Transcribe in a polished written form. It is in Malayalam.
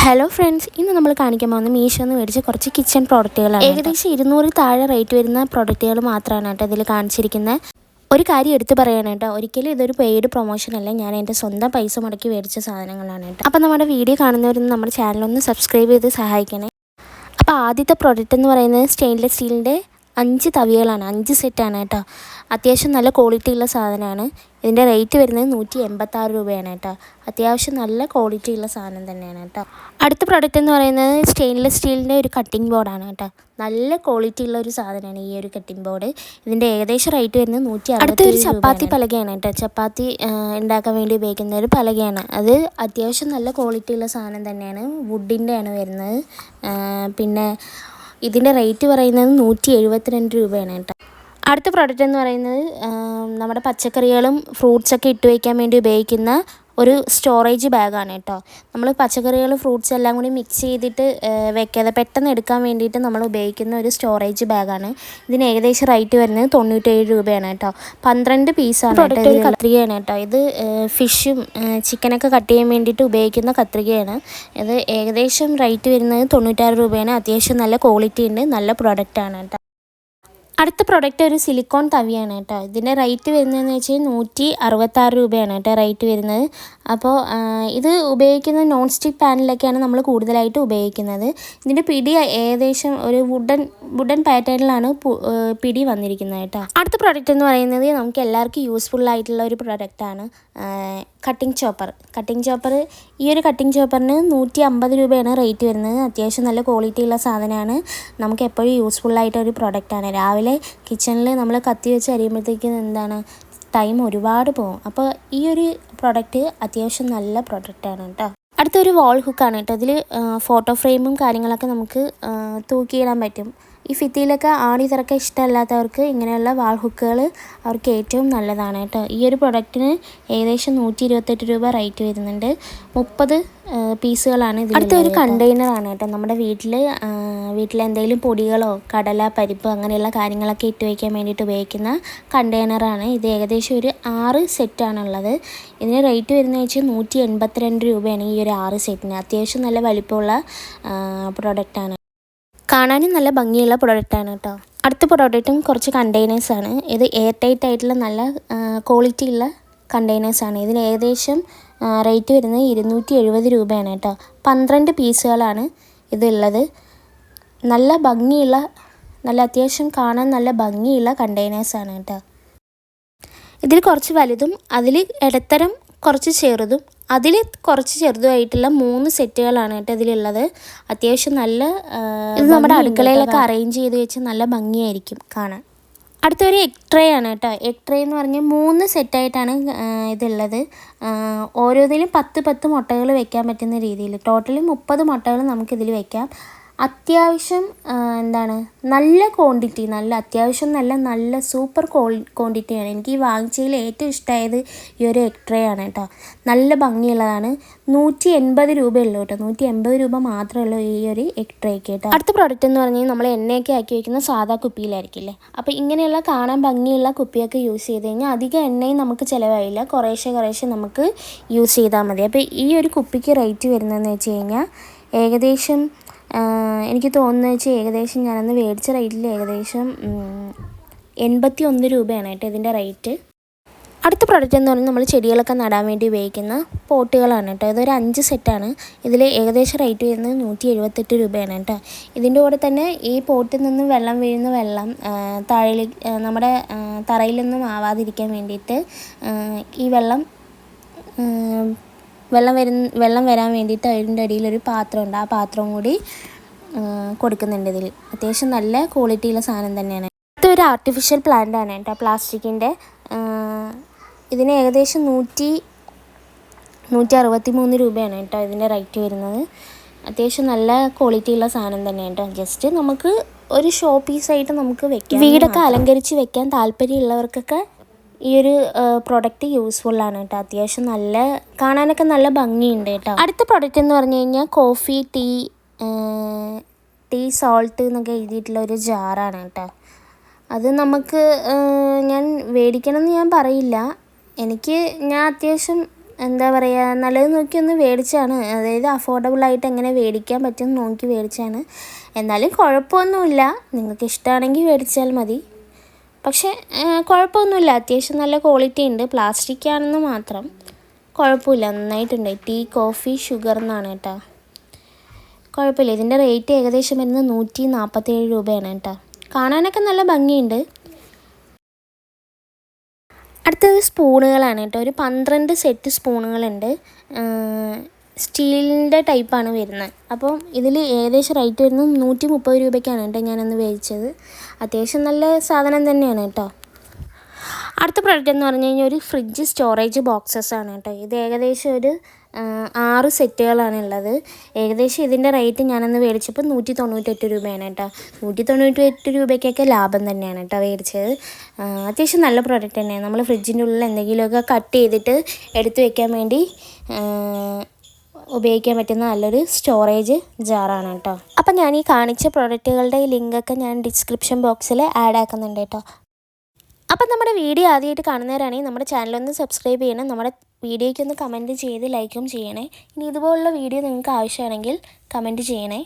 ഹലോ ഫ്രണ്ട്സ്, ഇന്ന് നമ്മൾ കാണിക്കാൻ പോകുന്ന മീഷോന്ന് മേടിച്ച കുറച്ച് കിച്ചൺ പ്രോഡക്റ്റുകളാണ്. ഏകദേശം 200 താഴെ റേറ്റ് വരുന്ന പ്രോഡക്റ്റുകൾ മാത്രമാണ് കേട്ടോ ഇതിൽ കാണിച്ചിരിക്കുന്നത്. ഒരു കാര്യം എടുത്തു പറയാനാണ് കേട്ടോ, ഒരിക്കലും ഇതൊരു പെയ്ഡ് പ്രൊമോഷൻ അല്ല, ഞാൻ എൻ്റെ സ്വന്തം പൈസ മുടക്കി മേടിച്ച സാധനങ്ങളാണ് കേട്ടോ. അപ്പോൾ നമ്മുടെ വീഡിയോ കാണുന്നവരൊന്ന് നമ്മുടെ ചാനലൊന്ന് സബ്സ്ക്രൈബ് ചെയ്ത് സഹായിക്കണേ. അപ്പോൾ ആദ്യത്തെ പ്രോഡക്റ്റ് എന്ന് പറയുന്നത് സ്റ്റെയിൻലെസ് സ്റ്റീലിൻ്റെ 5 തവികളാണ്, 5 സെറ്റാണ് കേട്ടോ. അത്യാവശ്യം നല്ല ക്വാളിറ്റി ഉള്ള സാധനമാണ്. ഇതിൻ്റെ റേറ്റ് വരുന്നത് 186 രൂപയാണ് കേട്ടോ. അത്യാവശ്യം നല്ല ക്വാളിറ്റി ഉള്ള സാധനം തന്നെയാണ് കേട്ടോ. അടുത്ത പ്രോഡക്റ്റ് എന്ന് പറയുന്നത് സ്റ്റെയിൻലെസ് സ്റ്റീലിൻ്റെ ഒരു കട്ടിംഗ് ബോർഡാണ് കേട്ടോ. നല്ല ക്വാളിറ്റി ഉള്ള ഒരു സാധനമാണ് ഈ ഒരു കട്ടിംഗ് ബോർഡ്. ഇതിൻ്റെ ഏകദേശം റേറ്റ് വരുന്നത് 160. അടുത്തൊരു ചപ്പാത്തി പലകയാണ് കേട്ടോ. ചപ്പാത്തി ഉണ്ടാക്കാൻ വേണ്ടി ഉപയോഗിക്കുന്ന ഒരു പലകയാണ്. അത് അത്യാവശ്യം നല്ല ക്വാളിറ്റി ഉള്ള സാധനം തന്നെയാണ്. വുഡിൻ്റെയാണ് വരുന്നത്. പിന്നെ ഇതിൻ്റെ റേറ്റ് പറയുന്നത് 172 രൂപയാണ് കേട്ടോ. അടുത്ത പ്രോഡക്റ്റ് എന്ന് പറയുന്നത് നമ്മുടെ പച്ചക്കറികളും ഫ്രൂട്ട്സൊക്കെ ഇട്ട് വയ്ക്കാൻ വേണ്ടി ഉപയോഗിക്കുന്ന ഒരു സ്റ്റോറേജ് ബാഗാണ് കേട്ടോ. നമ്മൾ പച്ചക്കറികളും ഫ്രൂട്ട്സ് എല്ലാം കൂടി മിക്സ് ചെയ്തിട്ട് വെക്കാതെ പെട്ടെന്ന് എടുക്കാൻ വേണ്ടിയിട്ട് നമ്മൾ ഉപയോഗിക്കുന്ന ഒരു സ്റ്റോറേജ് ബാഗാണ്. ഇതിന് ഏകദേശം റേറ്റ് വരുന്നത് 97 രൂപയാണ് കേട്ടോ. 12 പീസാണ് കേട്ടോ. ഒരു കത്രികയാണ് കേട്ടോ. ഇത് ഫിഷും ചിക്കനൊക്കെ കട്ട് ചെയ്യാൻ വേണ്ടിയിട്ട് ഉപയോഗിക്കുന്ന കത്രികയാണ്. ഇത് ഏകദേശം റേറ്റ് വരുന്നത് 96 രൂപയാണ്. അത്യാവശ്യം നല്ല ക്വാളിറ്റി ഉണ്ട്, നല്ല പ്രൊഡക്റ്റാണ് കേട്ടോ. അടുത്ത പ്രോഡക്റ്റ് ഒരു സിലിക്കോൺ തവിയാണ് കേട്ടോ. ഇതിൻ്റെ റേറ്റ് വരുന്നതെന്ന് വെച്ചാൽ 166 രൂപയാണ് കേട്ടോ റേറ്റ് വരുന്നത്. അപ്പോൾ ഇത് ഉപയോഗിക്കുന്ന നോൺ സ്റ്റിക്ക് പാനിലൊക്കെയാണ് നമ്മൾ കൂടുതലായിട്ട് ഉപയോഗിക്കുന്നത്. ഇതിൻ്റെ പിടി ഏകദേശം ഒരു വുഡൻ പാറ്റേണിലാണ് പിടി വന്നിരിക്കുന്നത് കേട്ടോ. അടുത്ത പ്രോഡക്റ്റ് എന്ന് പറയുന്നത് നമുക്ക് എല്ലാവർക്കും യൂസ്ഫുൾ ആയിട്ടുള്ള ഒരു പ്രോഡക്റ്റാണ് കട്ടിംഗ് ചോപ്പർ. ഈ ഒരു കട്ടിംഗ് ചോപ്പറിന് 150 രൂപയാണ് റേറ്റ് വരുന്നത്. അത്യാവശ്യം നല്ല ക്വാളിറ്റി ഉള്ള സാധനമാണ്. നമുക്ക് എപ്പോഴും യൂസ്ഫുള്ളായിട്ടൊരു പ്രോഡക്റ്റാണ്. രാവിലെ കിച്ചണിൽ നമ്മൾ കത്തി വെച്ച് അരിയുമ്പോഴത്തേക്കും ടൈം ഒരുപാട് പോകും. അപ്പോൾ ഈ ഒരു പ്രോഡക്റ്റ് അത്യാവശ്യം നല്ല പ്രോഡക്റ്റാണ് കേട്ടോ. അടുത്തൊരു വാൾ ഹുക്കാണ് കേട്ടോ. ഇതിൽ ഫോട്ടോ ഫ്രെയിമും കാര്യങ്ങളൊക്കെ നമുക്ക് തൂക്കിയിടാൻ പറ്റും. ഈ ഭിത്തിയിലൊക്കെ ആണി തിറക്കാൻ ഇഷ്ടമല്ലാത്തവർക്ക് ഇങ്ങനെയുള്ള വാൾ ഹുക്കുകൾ അവർക്ക് ഏറ്റവും നല്ലതാണ് കേട്ടോ. ഈ ഒരു പ്രൊഡക്റ്റിന് ഏകദേശം 128 രൂപ റേറ്റ് വരുന്നുണ്ട്. 30 പീസുകളാണ് ഇതിൽ. അടുത്തൊരു കണ്ടെയ്നറാണ് കേട്ടോ. നമ്മുടെ വീട്ടിലെന്തെങ്കിലും പൊടികളോ കടല പരിപ്പ് അങ്ങനെയുള്ള കാര്യങ്ങളൊക്കെ ഇട്ട് വയ്ക്കാൻ വേണ്ടിയിട്ട് ഉപയോഗിക്കുന്ന കണ്ടെയ്നറാണ് ഇത്. ഏകദേശം ഒരു 6 സെറ്റാണുള്ളത്. ഇതിന് റേറ്റ് വരുന്നത് വെച്ചാൽ 182 രൂപയാണ് ഈ ഒരു 6 സെറ്റിന്. അത്യാവശ്യം നല്ല വലിപ്പമുള്ള പ്രൊഡക്റ്റാണ്. കാണാനും നല്ല ഭംഗിയുള്ള പ്രൊഡക്റ്റാണ് കേട്ടോ. അടുത്ത പ്രോഡക്റ്റും കുറച്ച് കണ്ടെയ്നേഴ്സാണ്. ഇത് എയർ ടൈറ്റ് ആയിട്ടുള്ള നല്ല ക്വാളിറ്റി ഉള്ള കണ്ടെയ്നേഴ്സാണ്. ഇതിന് ഏകദേശം റേറ്റ് വരുന്നത് 270 രൂപയാണ് കേട്ടോ. 12 പീസുകളാണ് ഇതുള്ളത്. നല്ല ഭംഗിയുള്ള, നല്ല അത്യാവശ്യം കാണാൻ നല്ല ഭംഗിയുള്ള കണ്ടെയ്നേഴ്സാണ് കേട്ടോ. ഇതിൽ കുറച്ച് വലുതും അതിൽ ഇടത്തരം കുറച്ച് ചെറുതും അതിൽ കുറച്ച് ചെറുതുമായിട്ടുള്ള 3 സെറ്റുകളാണ് കേട്ടോ ഇതിലുള്ളത്. അത്യാവശ്യം നല്ല, ഇത് നമ്മുടെ അടുക്കളയിലൊക്കെ അറേഞ്ച് ചെയ്ത് വെച്ച് നല്ല ഭംഗിയായിരിക്കും കാണാൻ. അടുത്തൊരു എഗ് ട്രേ ആണ് കേട്ടോ. എഗ് ട്രേ എന്ന് പറഞ്ഞാൽ 3 സെറ്റായിട്ടാണ് ഇതുള്ളത്. ഓരോന്നിലും 10 മുട്ടകൾ വെക്കാൻ പറ്റുന്ന രീതിയിൽ ടോട്ടലി 30 മുട്ടകൾ നമുക്കിതിൽ വെക്കാം. അത്യാവശ്യം നല്ല ക്വാണ്ടിറ്റി, അത്യാവശ്യം നല്ല സൂപ്പർ ക്വാണ്ടിറ്റിയാണ്. എനിക്ക് ഈ വാങ്ങിച്ചതിൽ ഏറ്റവും ഇഷ്ടമായത് ഈ ഒരു എഗ് ട്രേ ആണ് കേട്ടോ. നല്ല ഭംഗിയുള്ളതാണ്. 180 രൂപയുള്ളൂ കേട്ടോ. 180 രൂപ മാത്രമേ ഉള്ളൂ ഈ ഒരു എഗ് ട്രേക്ക് കേട്ടോ. അടുത്ത പ്രോഡക്റ്റ് എന്ന് പറഞ്ഞാൽ നമ്മൾ എണ്ണയൊക്കെ ആക്കി വയ്ക്കുന്ന സാധാ കുപ്പിയിലായിരിക്കില്ലേ. അപ്പോൾ ഇങ്ങനെയുള്ള കാണാൻ ഭംഗിയുള്ള കുപ്പിയൊക്കെ യൂസ് ചെയ്ത് കഴിഞ്ഞാൽ അധികം എണ്ണയും നമുക്ക് ചിലവായില്ല. കുറേശ്ശെ നമുക്ക് യൂസ് ചെയ്താൽ മതി. അപ്പോൾ ഈ ഒരു കുപ്പിക്ക് റേറ്റ് വരുന്നതെന്ന് വെച്ച് കഴിഞ്ഞാൽ ഏകദേശം എനിക്ക് തോന്നുന്നത് വെച്ചാൽ ഏകദേശം ഞാനന്ന് മേടിച്ച റേറ്റിൽ ഏകദേശം 81 രൂപയാണ് കേട്ടോ ഇതിൻ്റെ റേറ്റ്. അടുത്ത പ്രോഡക്റ്റ് എന്ന് പറഞ്ഞാൽ നമ്മൾ ചെടികളൊക്കെ നടാൻ വേണ്ടി ഉപയോഗിക്കുന്ന പോട്ടുകളാണ് കേട്ടോ. ഇതൊരു 5 സെറ്റാണ്. ഇതിൽ ഏകദേശം റേറ്റ് വരുന്നത് 178 രൂപയാണ് കേട്ടോ. ഇതിൻ്റെ കൂടെ തന്നെ ഈ പോട്ടിൽ നിന്ന് വെള്ളം വീഴുന്ന വെള്ളം നമ്മുടെ തറയിലൊന്നും ആവാതിരിക്കാൻ വേണ്ടിയിട്ട് ഈ വെള്ളം വരാൻ വേണ്ടിയിട്ട് അതിൻ്റെ അടിയിലൊരു പാത്രമുണ്ട്. ആ പാത്രം കൂടി കൊടുക്കുന്നുണ്ട് ഇതിൽ. അത്യാവശ്യം നല്ല ക്വാളിറ്റിയുള്ള സാധനം തന്നെയാണ്. ഇതൊരു ആർട്ടിഫിഷ്യൽ പ്ലാന്റ് ആണ് കേട്ടോ, പ്ലാസ്റ്റിക്കിൻ്റെ. ഇതിന് ഏകദേശം 163 രൂപയാണ് കേട്ടോ ഇതിൻ്റെ റേറ്റ് വരുന്നത്. അത്യാവശ്യം നല്ല ക്വാളിറ്റിയുള്ള സാധനം തന്നെയാണ് കേട്ടോ. ജസ്റ്റ് നമുക്ക് ഒരു ഷോ പീസായിട്ട് നമുക്ക് വെക്കാം. വീടൊക്കെ അലങ്കരിച്ച് വെക്കാൻ താല്പര്യമുള്ളവർക്കൊക്കെ ഈ ഒരു പ്രൊഡക്റ്റ് യൂസ്ഫുള്ളാണ് കേട്ടോ. അത്യാവശ്യം കാണാനൊക്കെ നല്ല ഭംഗിയുണ്ട് കേട്ടോ. അടുത്ത പ്രൊഡക്റ്റ് എന്ന് പറഞ്ഞു കഴിഞ്ഞാൽ കോഫി, ടീ സോൾട്ട് എന്നൊക്കെ എഴുതിയിട്ടുള്ള ഒരു ജാറാണ് കേട്ടോ. അത് നമുക്ക് ഞാൻ മേടിക്കണം എന്ന് ഞാൻ പറയില്ല. ഞാൻ അത്യാവശ്യം എന്താ പറയുക, നല്ലത് നോക്കി ഒന്ന് മേടിച്ചാണ്. അതായത് അഫോർഡബിളായിട്ട് എങ്ങനെ മേടിക്കാൻ പറ്റും നോക്കി മേടിച്ചാണ്. എന്നാലും കുഴപ്പമൊന്നുമില്ല, നിങ്ങൾക്ക് ഇഷ്ടമാണെങ്കിൽ മേടിച്ചാൽ മതി. പക്ഷേ കുഴപ്പമൊന്നുമില്ല, അത്യാവശ്യം നല്ല ക്വാളിറ്റി ഉണ്ട്. പ്ലാസ്റ്റിക് ആണെന്ന് മാത്രം, കുഴപ്പമില്ല, നന്നായിട്ടുണ്ട്. ടീ, കോഫി, ഷുഗർ എന്നാണ് കേട്ടോ. കുഴപ്പമില്ല. ഇതിൻ്റെ റേറ്റ് ഏകദേശം വരുന്നത് 147 രൂപയാണ് കേട്ടോ. കാണാനൊക്കെ നല്ല ഭംഗിയുണ്ട്. അടുത്തത് സ്പൂണുകളാണ് കേട്ടോ. ഒരു 12 സെറ്റ് സ്പൂണുകളുണ്ട്. സ്റ്റീലിൻ്റെ ടൈപ്പാണ് വരുന്നത്. അപ്പം ഇതിൽ ഏകദേശം റേറ്റ് വരുന്നത് 130 രൂപയ്ക്കാണ് കേട്ടോ ഞാനന്ന് മേടിച്ചത്. അത്യാവശ്യം നല്ല സാധനം തന്നെയാണ് കേട്ടോ. അടുത്ത പ്രോഡക്റ്റ് എന്ന് പറഞ്ഞു കഴിഞ്ഞാൽ ഒരു ഫ്രിഡ്ജ് സ്റ്റോറേജ് ബോക്സസ് ആണ് കേട്ടോ. ഇത് ഏകദേശം ഒരു 6 സെറ്റുകളാണ് ഉള്ളത്. ഏകദേശം ഇതിൻ്റെ റേറ്റ് ഞാനന്ന് മേടിച്ചപ്പോൾ 198 രൂപയാണ് കേട്ടോ. 198 രൂപയ്ക്കൊക്കെ ലാഭം തന്നെയാണ് കേട്ടോ മേടിച്ചത്. അത്യാവശ്യം നല്ല പ്രോഡക്റ്റ് തന്നെയാണ്. നമ്മൾ ഫ്രിഡ്ജിൻ്റെ ഉള്ളിൽ എന്തെങ്കിലുമൊക്കെ കട്ട് ചെയ്തിട്ട് എടുത്തു വയ്ക്കാൻ വേണ്ടി ഉപയോഗിക്കാൻ പറ്റുന്ന നല്ലൊരു സ്റ്റോറേജ് ജാറാണ് കേട്ടോ. അപ്പം ഞാൻ ഈ കാണിച്ച പ്രോഡക്റ്റുകളുടെ ലിങ്കൊക്കെ ഞാൻ ഡിസ്ക്രിപ്ഷൻ ബോക്സിൽ ആഡ് ആക്കുന്നുണ്ട് കേട്ടോ. അപ്പം നമ്മുടെ വീഡിയോ ആദ്യമായിട്ട് കാണുന്നവരാണെങ്കിൽ നമ്മുടെ ചാനലൊന്ന് സബ്സ്ക്രൈബ് ചെയ്യണം. നമ്മുടെ വീഡിയോയ്ക്കൊന്ന് കമൻറ്റ് ചെയ്ത് ലൈക്കും ചെയ്യണേ. ഇനി ഇതുപോലുള്ള വീഡിയോ നിങ്ങൾക്ക് ആവശ്യമാണെങ്കിൽ കമൻറ്റ് ചെയ്യണേ.